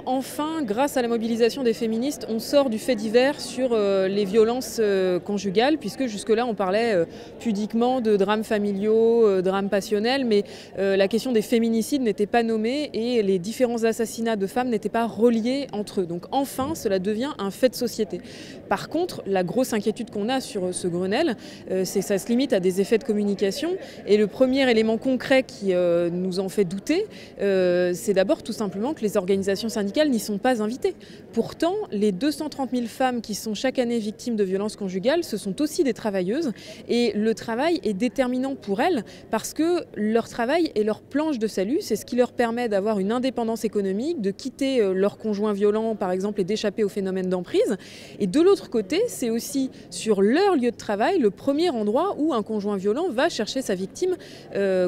Enfin, grâce à la mobilisation des féministes, on sort du fait divers sur les violences conjugales, puisque jusque-là on parlait pudiquement de drames familiaux, drames passionnels, mais la question des féminicides n'était pas nommée et les différents assassinats de femmes n'étaient pas reliés entre eux. Donc enfin, cela devient un fait de société. Par contre, la grosse inquiétude qu'on a sur ce Grenelle, c'est que ça se limite à des effets de communication. Et le premier élément concret qui nous en fait douter, c'est d'abord tout simplement que les organisations syndicales n'y sont pas invitées. Pourtant, les 230 000 femmes qui sont chaque année victimes de violences conjugales, ce sont aussi des travailleuses. Et le travail est déterminant pour elles parce que leur travail est leur planche de salut. C'est ce qui leur permet d'avoir une indépendance économique, de quitter leur conjoint violent, par exemple, et d'échapper au phénomène d'emprise. Et de l'autre côté, c'est aussi sur leur lieu de travail le premier endroit où un conjoint violent va chercher sa victime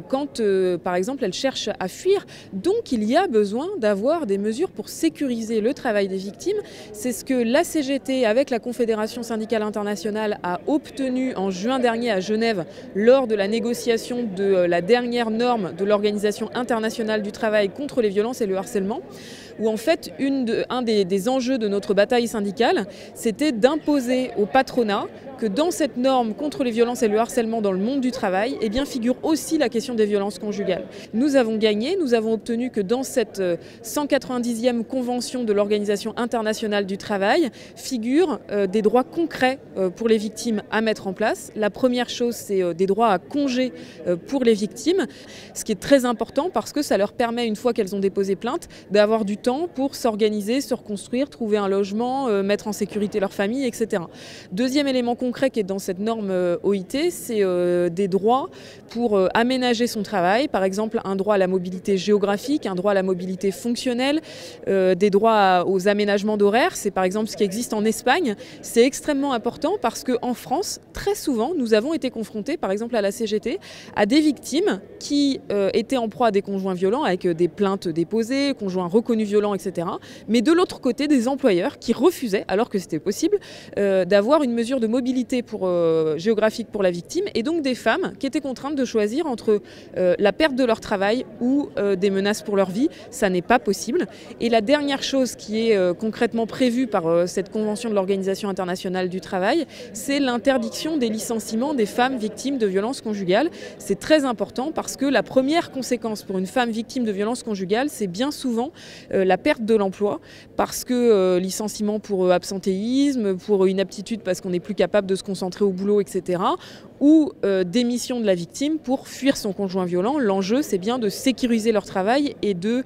quand, par exemple, elle cherche à fuir. Donc, il y a besoin d'avoir des mesures pour sécuriser le travail des victimes. C'est ce que la CGT, avec la Confédération syndicale internationale, a obtenu en juin dernier à Genève lors de la négociation de la dernière norme de l'Organisation internationale du travail contre les violences et le harcèlement, où en fait un des enjeux de notre bataille syndicale, c'était d'imposer au patronat que dans cette norme contre les violences et le harcèlement dans le monde du travail, eh bien, figure aussi la question des violences conjugales. Nous avons gagné, nous avons obtenu que dans cette 190e convention de l'Organisation internationale du travail figurent des droits concrets pour les victimes à mettre en place. La première chose, c'est des droits à congé pour les victimes, ce qui est très important parce que ça leur permet, une fois qu'elles ont déposé plainte, d'avoir du temps pour s'organiser, se reconstruire, trouver un logement, mettre en sécurité leur famille, etc. Deuxième élément concret qui est dans cette norme OIT, c'est des droits pour aménager son travail, par exemple un droit à la mobilité géographique, un droit à la mobilité fonctionnelle, des droits aux aménagements d'horaire, c'est par exemple ce qui existe en Espagne. C'est extrêmement important parce qu'en France, très souvent, nous avons été confrontés, par exemple à la CGT, à des victimes qui étaient en proie à des conjoints violents avec des plaintes déposées, conjoints reconnus violents, etc. Mais de l'autre côté, des employeurs qui refusaient, alors que c'était possible, d'avoir une mesure de mobilité géographique pour la victime, et donc des femmes qui étaient contraintes de choisir entre la perte de leur travail ou des menaces pour leur vie. Ça n'est pas possible. Et la dernière chose qui est concrètement prévue par cette convention de l'Organisation internationale du travail, c'est l'interdiction des licenciements des femmes victimes de violences conjugales. C'est très important parce que la première conséquence pour une femme victime de violences conjugales, c'est bien souvent la perte de l'emploi, parce que licenciement pour absentéisme, pour inaptitude parce qu'on n'est plus capable de se concentrer au boulot, etc. ou démission de la victime pour fuir son conjoint violent. L'enjeu, c'est bien de sécuriser leur travail et de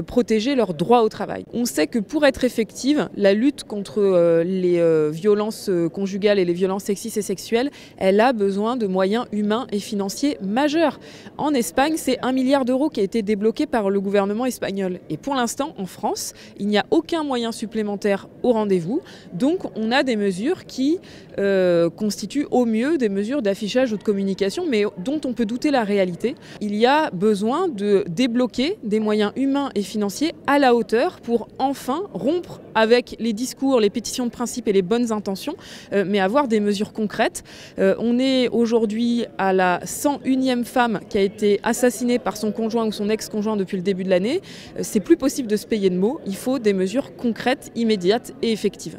protéger leurs droits au travail. On sait que pour être effective, la lutte contre les violences conjugales et les violences sexistes et sexuelles, elle a besoin de moyens humains et financiers majeurs. En Espagne, c'est 1 milliard d'euros qui a été débloqué par le gouvernement espagnol. Et pour l'instant, en France, il n'y a aucun moyen supplémentaire au rendez-vous. Donc, on a des mesures qui constituent au mieux des mesures d'affichage ou de communication, mais dont on peut douter la réalité. Il y a besoin de débloquer des moyens humains et financiers à la hauteur pour enfin rompre avec les discours, les pétitions de principe et les bonnes intentions, mais avoir des mesures concrètes. On est aujourd'hui à la 101e femme qui a été assassinée par son conjoint ou son ex-conjoint depuis le début de l'année. C'est plus possible de se payer de mots. Il faut des mesures concrètes, immédiates et effectives.